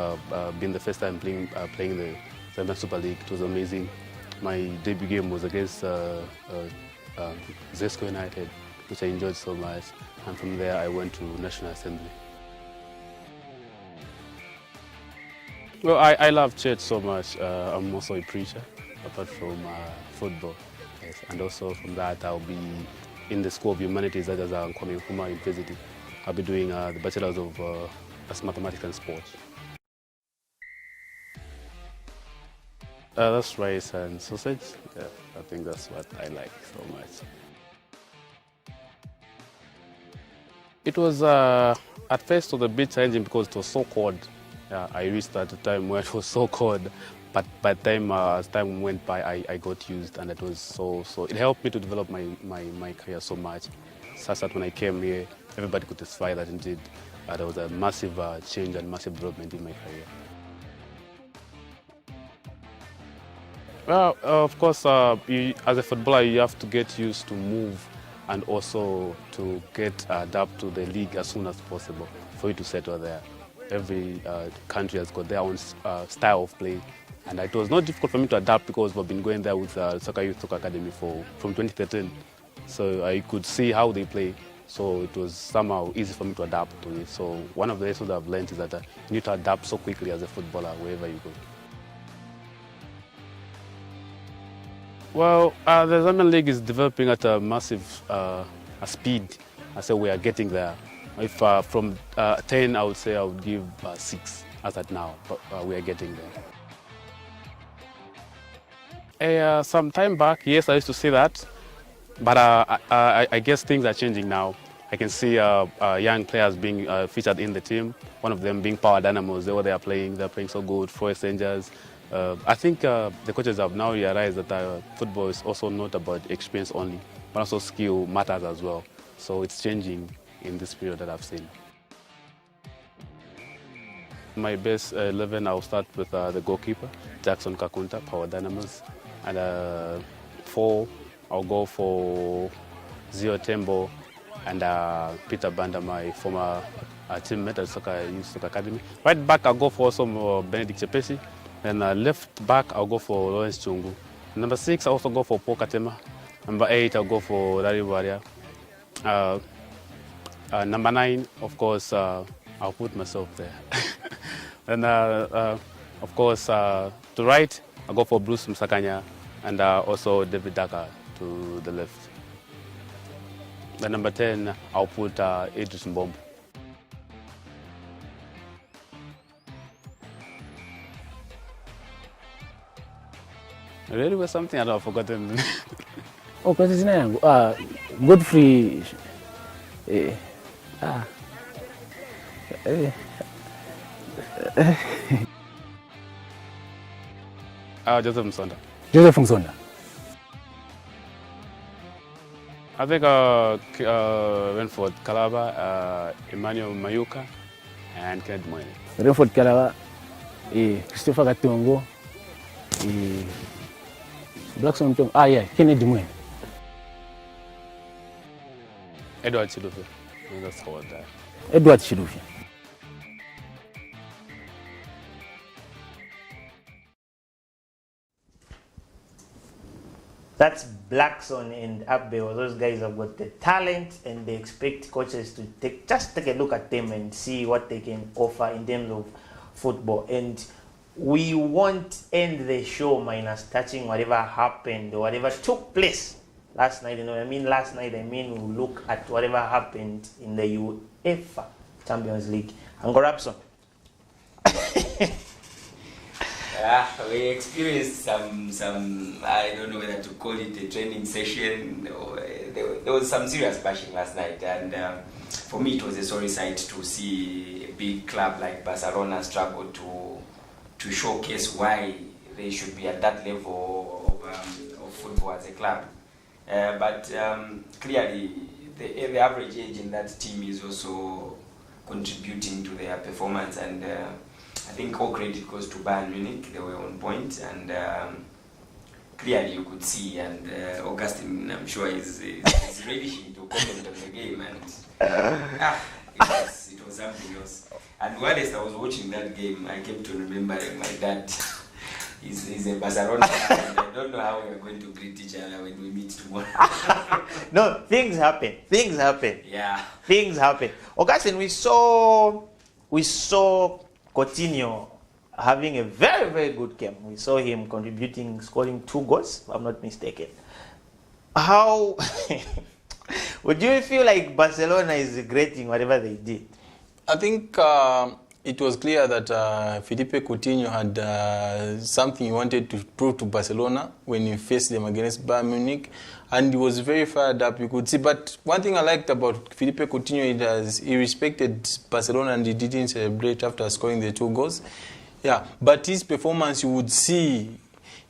being the first time playing the Zambian Super League, it was amazing. My debut game was against Zesco United, which I enjoyed so much. And from there, I went to National Assembly. Well, I love church so much. I'm also a preacher, apart from football. Yes. And also from that, I'll be in the School of Humanities that is Kwame Nkrumah University. I'll be doing the Bachelor's of Mathematics and Sports. That's rice and sausage. Yeah, I think that's what I like so much. It was at first was a bit challenging because it was so cold. I reached at a time where it was so cold, but by the time as time went by, I got used, and it was so it helped me to develop my career so much, such that when I came here, everybody could testify that indeed there was a massive change and massive development in my career. Well, of course, as a footballer, you have to get used to move and also to adapt to the league as soon as possible for you to settle there. Every country has got their own style of play, and it was not difficult for me to adapt because we've been going there with Soccer Youth Soccer Academy from 2013, so I could see how they play. So it was somehow easy for me to adapt to it. So one of the lessons I've learned is that you need to adapt so quickly as a footballer wherever you go. Well, the Zambian League is developing at a massive speed. I say we are getting there. If from 10, I would say I would give 6 as at now, but we are getting there. Some time back, yes, I used to say that, but I guess things are changing now. I can see young players being featured in the team, one of them being Power Dynamos. They're playing so good, Forest Rangers. I think the coaches have now realized that football is also not about experience only, but also skill matters as well. So it's changing in this period that I've seen. My best 11, I'll start with the goalkeeper, Jackson Kakunta, Power Dynamos. And 4, I'll go for Zio Tembo and Peter Banda, my former teammate at Soccer Youth Soccer Academy. Right back, I'll go for some Benedict Chepesi. And left back, I'll go for Lawrence Chungu. Number 6, I also go for Paul Katema. Number 8, I'll go for Larry Waria. Number 9, of course, I'll put myself there. And of course, to right, I'll go for Bruce Msakanya and also David Daka to the left. And number 10, I'll put Idris Mbombo. Really was something I've forgotten. Oh, kwa jina yangu Godfrey Joseph Msonda. Joseph Msonda. I think Renford Kalaba, Emmanuel Mayuka, and Kenneth Mwene. Renford Kalaba, Christopher Katongo, Blackson Mtongo. Yeah, Kennedy Mwene. Edward Chilufi. That's called that. Edward Chilufi. That's Blackson and Abbey. Those guys have got the talent, and they expect coaches to take a look at them and see what they can offer in terms of football. And we won't end the show minus touching whatever happened or whatever took place last night. You know what I mean? Last night, we'll look at whatever happened in the UEFA Champions League. Angorapson. We experienced some I don't know whether to call it a training session or there was some serious bashing last night, and for me it was a sorry sight to see a big club like Barcelona struggle to showcase why they should be at that level of football as a club. But clearly the average age in that team is also contributing to their performance, and I think all credit goes to Bayern Munich. They were on point, and clearly you could see, and Augustine, I'm sure, is relishing to comment on the game, and it was something else. And whilst I was watching that game, I came to remember my dad is a Barcelona fan, and I don't know how we are going to greet each other when we meet tomorrow. No, things happen. Yeah. Things happen. Augustine, we saw Coutinho having a very, very good game. We saw him scoring 2 goals, if I'm not mistaken. How would you feel like Barcelona is regretting whatever they did? I think it was clear that Felipe Coutinho had something he wanted to prove to Barcelona when he faced them against Bayern Munich. and he was very fired up, you could see. But one thing I liked about Filipe Coutinho is he respected Barcelona and he didn't celebrate after scoring the 2 goals. Yeah, but his performance, you would see,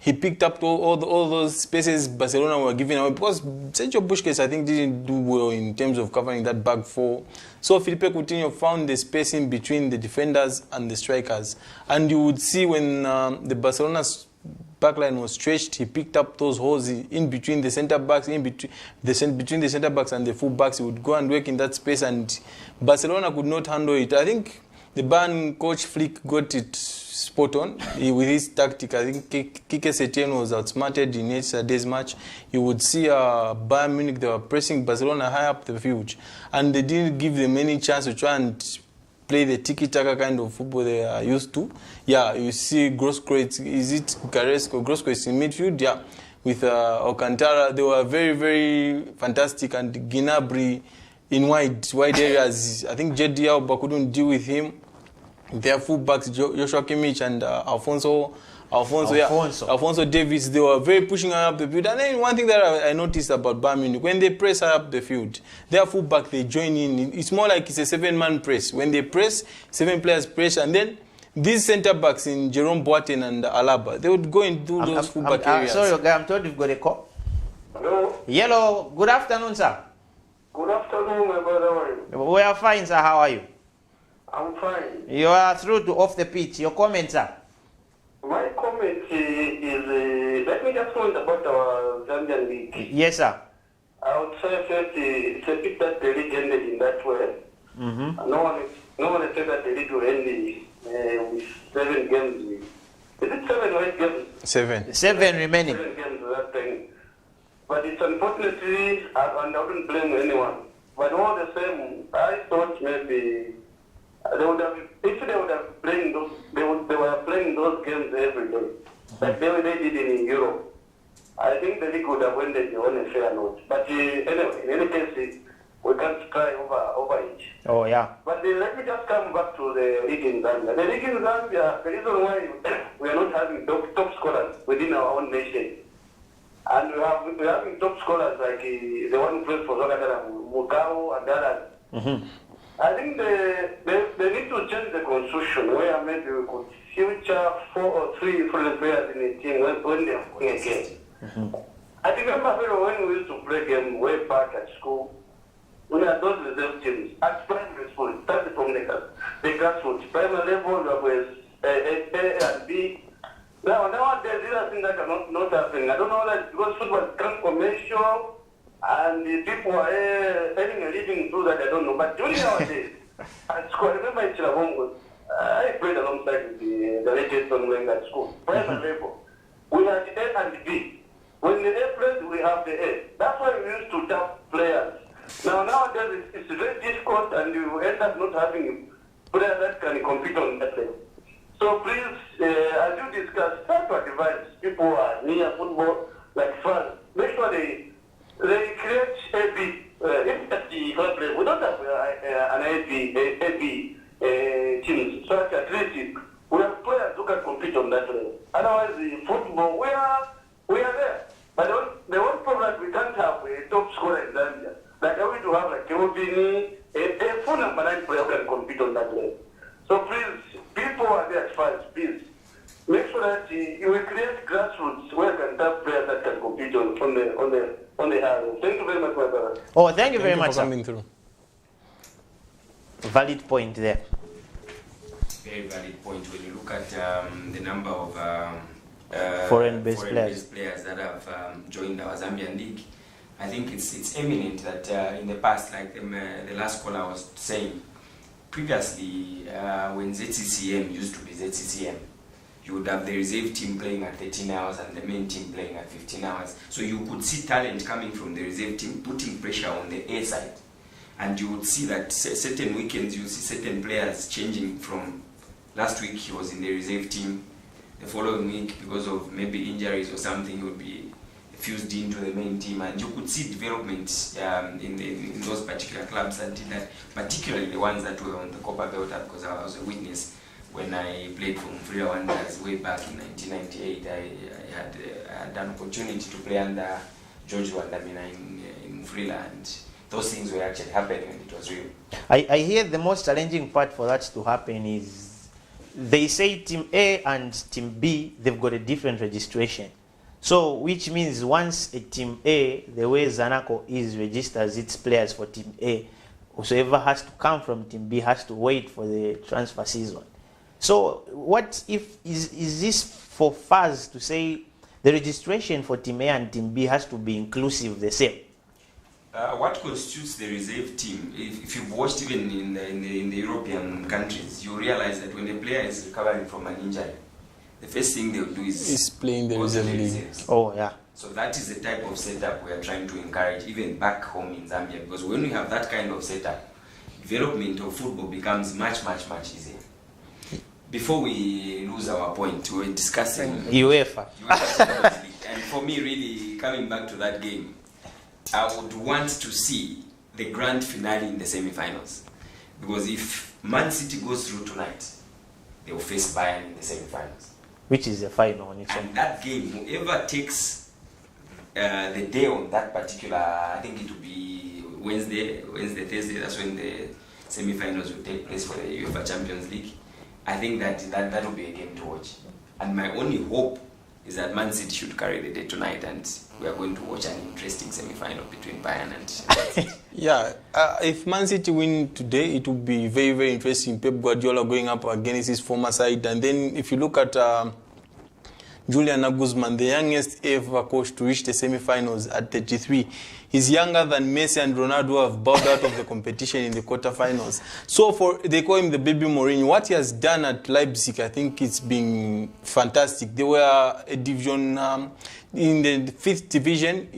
he picked up all those spaces Barcelona were giving away, because Sergio Busquets, I think, didn't do well in terms of covering that back 4. So Filipe Coutinho found the spacing between the defenders and the strikers. And you would see when the Barcelona's backline was stretched, he picked up those holes in between the centre backs, between the centre backs and the full backs. He would go and work in that space, and Barcelona could not handle it. I think the Bayern coach Flick got it spot on with his tactic. I think Quique Setien was outsmarted in yesterday's match. You would see Bayern Munich, they were pressing Barcelona high up the field, and they didn't give them any chance to try and play the tiki-taka kind of football they are used to. Yeah, you see Grosskreutz, is it Carrasco? Grosskreutz in midfield, yeah, with Alcantara. They were very, very fantastic, and Gnabry in wide areas. I think Jedi Alba couldn't deal with him. Their fullbacks, Joshua Kimmich and Alfonso Davies, they were very pushing up the field. And then one thing that I noticed about Bayern Munich, when they press up the field, their fullback, they join in. It's more like it's a 7-man press. When they press, 7 players press, and then these centre-backs in Jerome Boateng and Alaba, they would go into those fullback areas. Sorry, okay, I'm told you've got a call. Hello. Yellow, good afternoon, sir. Good afternoon, my brother. We are fine, sir. How are you? I'm fine. You are through to Off the Pitch. Your comment, sir? My comment is, let me just comment about our Zambian league. Yes, sir. I would say first, it's a bit that the league ended in that way. Mm-hmm. No one said that the league will end with 7 games. Is it 7 or 8 games? 7. 7 remaining. 7 games that thing. But it's unfortunately, and I wouldn't blame anyone. But all the same, I thought maybe they would have, if they would have playing those, they were playing those games every day, like they did in Europe. I think the league would have ended on a fair note. But anyway, in any case, we can't cry over it. Oh, yeah. But let me just come back to the league in Zambia. The league in Zambia, the reason why we are not having top scorers within our own nation, and we're having top scorers like the one who plays for Zagatada, Mugao and others. Mm-hmm. I think they need to change the constitution where maybe we could future 4 or 3 foreign players in a team when they are playing a game. Mm-hmm. I remember when we used to play game way back at school, we had those reserve teams at primary school, starting from the grassroots. Primary level, there was A and B. Nowadays, these are things that are not happening. I don't know that because football is transformational and the people are earning a living through that, I don't know. But during our days, at school, I remember in Chilabongo, I played alongside with the latest one going at school, primary level. We had A and B. When the A plays, we have the A. That's why we used to tap players. Nowadays, it's very difficult and you end up not having players that can compete on that level. So please, as you discuss, try to advise people who are near football, like fans, make sure they create AB. If at the club level, we don't have an AB teams, so at least we have players who can compete on that level. Otherwise, the football, we are there. But the one problem is we can't have a top scorer in Zambia. Like I want to have like Kevin, a full number 9 player who can compete on that level. So please, people are there at first, please. Make sure that you will create grassroots where you can have players that can compete on the area. Thank you very much, my brother. Oh, thank you very much, for coming through. Valid point there. Very valid point when you look at the number of foreign-based players that have joined our Zambian league. I think it's eminent that in the past, like the last caller was saying, previously when ZCCM used to be ZCCM, you would have the reserve team playing at 13 hours and the main team playing at 15 hours. So you could see talent coming from the reserve team, putting pressure on the A side. And you would see that certain weekends, you see certain players changing from last week he was in the reserve team, the following week because of maybe injuries or something he would be fused into the main team, and you could see development in those particular clubs that did that, particularly the ones that were on the Copa Belta, because I was a witness when I played for Mvula Wanderers way back in 1998. I had an opportunity to play under George Wandamina in Freeland. Those things were actually happening and it was real. I hear the most challenging part for that to happen is they say Team A and Team B, they've got a different registration. So, which means once a Team A, the way Zanaco is registers its players for Team A, whoever has to come from Team B has to wait for the transfer season. So, what if, is this for FAS to say the registration for Team A and Team B has to be inclusive, the same? What constitutes the reserve team? If you've watched even in the European countries, you realize that when a player is recovering from an injury, the first thing they'll do is playing the reserve league. Oh, yeah. So that is the type of setup we are trying to encourage even back home in Zambia, because when we have that kind of setup, development of football becomes much easier. Before we lose our point, we were discussing UEFA. And for me, really, coming back to that game, I would want to see the grand finale in the semi-finals. Because if Man City goes through tonight, they will face Bayern in the semi-finals. Which is the final on its own. And that game, whoever takes the day on that particular, I think it will be Wednesday, Thursday, that's when the semi-finals will take place for the UEFA Champions League. I think that will be a game to watch. And my only hope is that Man City should carry the day tonight and we are going to watch an interesting semi-final between Bayern and Yeah, if Man City win today, it will be very interesting. Pep Guardiola going up against his former side. And then if you look at Julian Nagelsmann, the youngest ever coach to reach the semi-finals at 33. He's younger than Messi and Ronaldo, who have bowed out of the competition in the quarterfinals. So they call him the baby Mourinho. What he has done at Leipzig, I think it's been fantastic. They were a division in the 5th division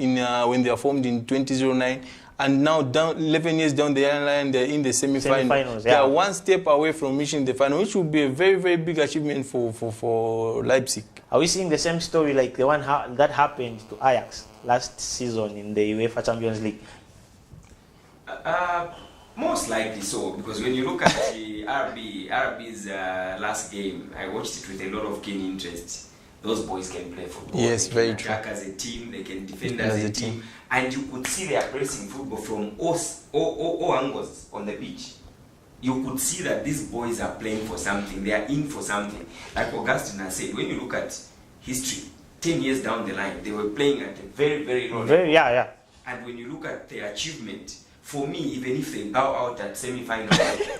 when they were formed in 2009. And now, 11 years down the line, they're in the semi-finals. They are one step away from reaching the final, which would be a very big achievement for Leipzig. Are we seeing the same story like the one that happened to Ajax last season in the UEFA Champions League? Most likely so, because when you look at the RB's last game, I watched it with a lot of keen interest. Those boys can play football. Yes, they very can attack as a team, they can defend as a team. And you could see they are pressing football from all angles on the pitch. You could see that these boys are playing for something, they are in for something. Like Augustine has said, when you look at history, 10 years down the line, they were playing at a very low level. Yeah. And when you look at their achievement, for me, even if they bow out at semi-final,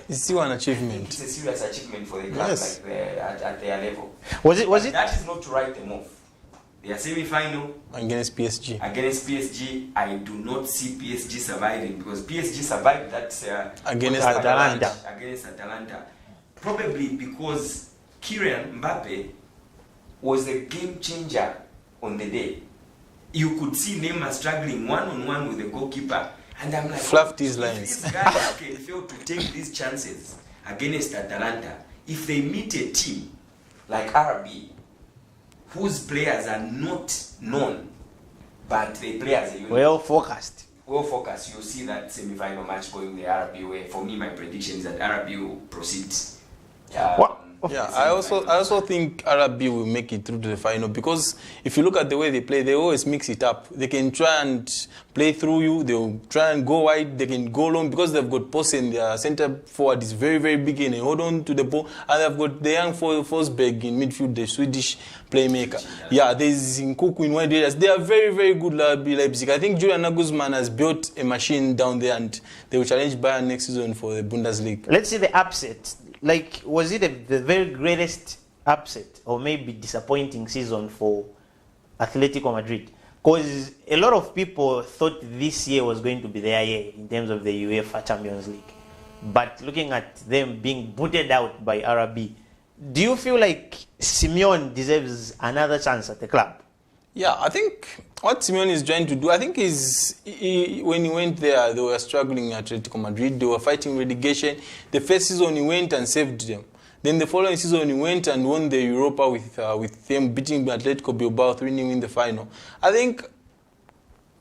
it's still an achievement. It's a serious achievement for the club, yes. Like at their level. Was it? That is not to write them off. They are semi-final against PSG. Against PSG, I do not see PSG surviving, because PSG survived that against Atalanta. Against Atalanta, probably because Kylian Mbappe was a game changer on the day. You could see Neymar struggling one-on-one with the goalkeeper. And I'm like, fluffed his lines. These guys can fail to take these chances against Atalanta. If they meet a team like RB, whose players are not known, but they play as a unit. Well focused, you'll see that semi-final match going the RB way. For me, my prediction is that RB will proceed. I also think RB will make it through to the final, because if you look at the way they play, they always mix it up. They can try and play through you, they'll try and go wide, they can go long, because they've got Posen, their centre forward is very big and they hold on to the ball, and they've got the young Forsberg in midfield, the Swedish playmaker. Yeah, there's Nkuku in wide areas. They are very good, Leipzig. I think Julian Nagelsmann has built a machine down there, and they will challenge Bayern next season for the Bundesliga. Let's see the upset. Like, was it the very greatest upset or maybe disappointing season for Atletico Madrid? Because a lot of people thought this year was going to be their year in terms of the UEFA Champions League. But looking at them being booted out by RB, do you feel like Simeone deserves another chance at the club? Yeah, I think what Simeone is trying to do, I think when he went there, they were struggling at Atletico Madrid. They were fighting relegation. The first season he went and saved them. Then the following season he went and won the Europa with them, beating Atletico Bilbao 3-0 in the final. I think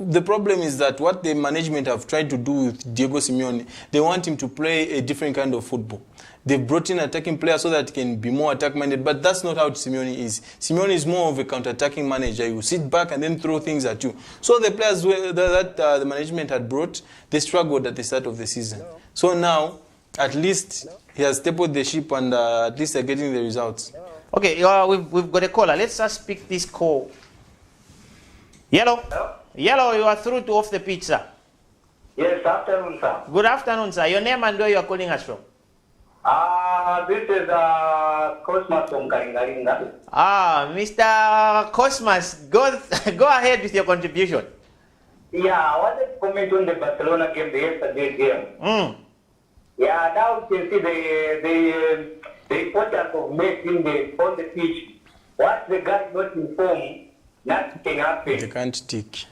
the problem is that what the management have tried to do with Diego Simeone, they want him to play a different kind of football. They've brought in attacking players so that he can be more attack-minded, but that's not how Simeone is. Simeone is more of a counter-attacking manager. You sit back and then throw things at you. So the players that the management had brought, they struggled at the start of the season. So now, at least he has stapled the ship and at least they're getting the results. Okay, we've got a caller. Let's just pick this call. Yellow? Hello? Yellow, you are through to Off the Pitch, sir. Yes, afternoon, sir. Good afternoon, sir. Your name and where you are calling us from? This is Cosmas from Karingaringa. Mr. Cosmas, go ahead with your contribution. Yeah, I wanted to comment on the Barcelona game, the yesterday game. Yeah, now you can see the importance of Messi on the pitch. Once the guy is not informed, nothing can happen. They can't tick.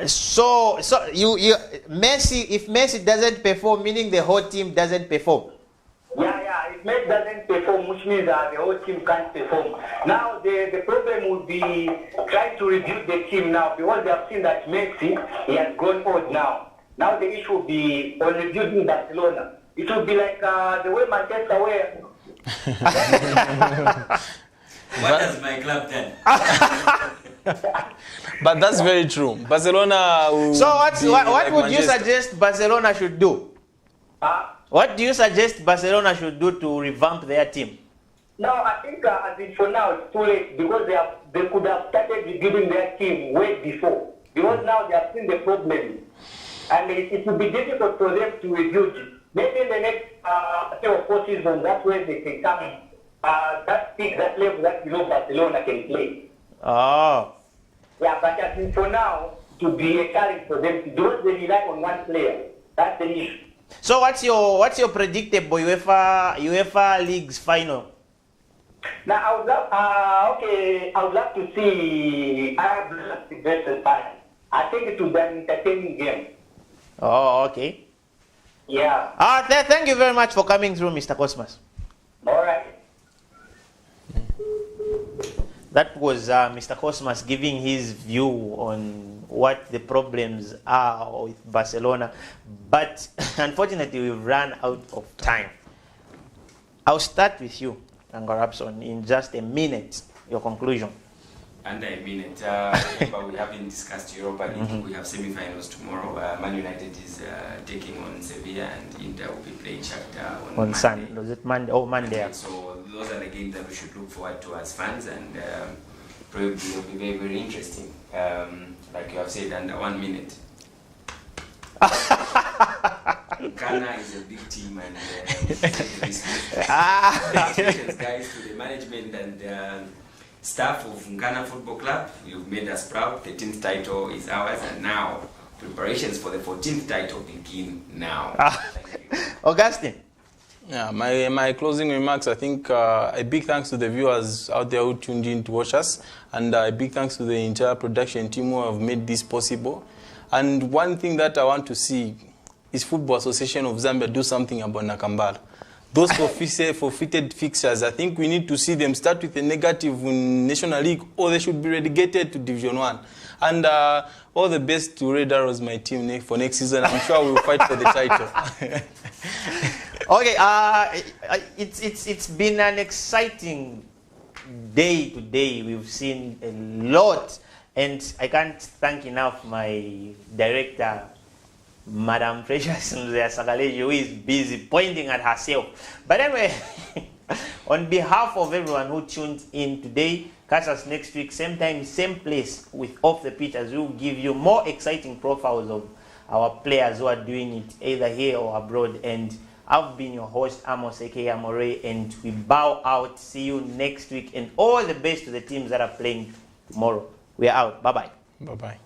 So you Messi, if Messi doesn't perform, meaning the whole team doesn't perform. Yeah, if Messi doesn't perform, which means that the whole team can't perform. Now the problem would be trying to reduce the team now, because they have seen that Messi, he has grown old now. Now the issue will be on reducing Barcelona. It will be like the way Manchester were. What does my club done? But that's very true. Barcelona will So what like would you Manchester. suggest Barcelona should do? What do you suggest Barcelona should do to revamp their team? No, I think as in for now it's too late, because they could have started rebuilding their team way before. Because now they have seen the problem, and it will be difficult for them to rebuild it. Maybe in the next 3 or 4 seasons, that's where they can come that peak, that level that Barcelona can play. Oh. Yeah, but I think for now, to be a challenge for them, because they rely on one player. That's the issue. So what's your predictable UEFA League's final? Now I would love to see Arab versus Bayern. I think it will be an entertaining game. Oh, okay. Yeah. Thank you very much for coming through, Mr. Cosmas. All right. That was Mr. Cosmas giving his view on what the problems are with Barcelona. But unfortunately, we've run out of time. I'll start with you, Ango Rapson, in just a minute, your conclusion. Under a minute. Remember, we haven't discussed Europa League. We have semi-finals tomorrow. Man United is taking on Sevilla, and Inter will be playing Shakhtar on Monday. Sunday. Was it Monday? Oh, Monday. So those are the games that we should look forward to as fans, and probably will be very, very interesting. Like you have said, under 1 minute. Ghana is a big team, and congratulations, guys, to the management and staff of Ghana Football Club. You've made us proud. The 13th title is ours, and now preparations for the 14th title begin now. Thank you. Augustine. Yeah, my closing remarks, I think a big thanks to the viewers out there who tuned in to watch us, and a big thanks to the entire production team who have made this possible. And one thing that I want to see is Football Association of Zambia do something about Nakambala. Those forfeited fixtures, I think we need to see them start with a negative in National League, or they should be relegated to Division 1. And all the best to Red Arrows, my team, for next season. I'm sure we'll fight for the title. Okay, it's been an exciting day today. We've seen a lot, and I can't thank enough my director, Madam Precious Sakaleji, who is busy pointing at herself. But anyway, on behalf of everyone who tuned in today, catch us next week, same time, same place, with Off the Pitch, as we'll give you more exciting profiles of our players who are doing it either here or abroad. And I've been your host, Amos aka Amore, and we bow out. See you next week, and all the best to the teams that are playing tomorrow. We are out. Bye-bye. Bye-bye.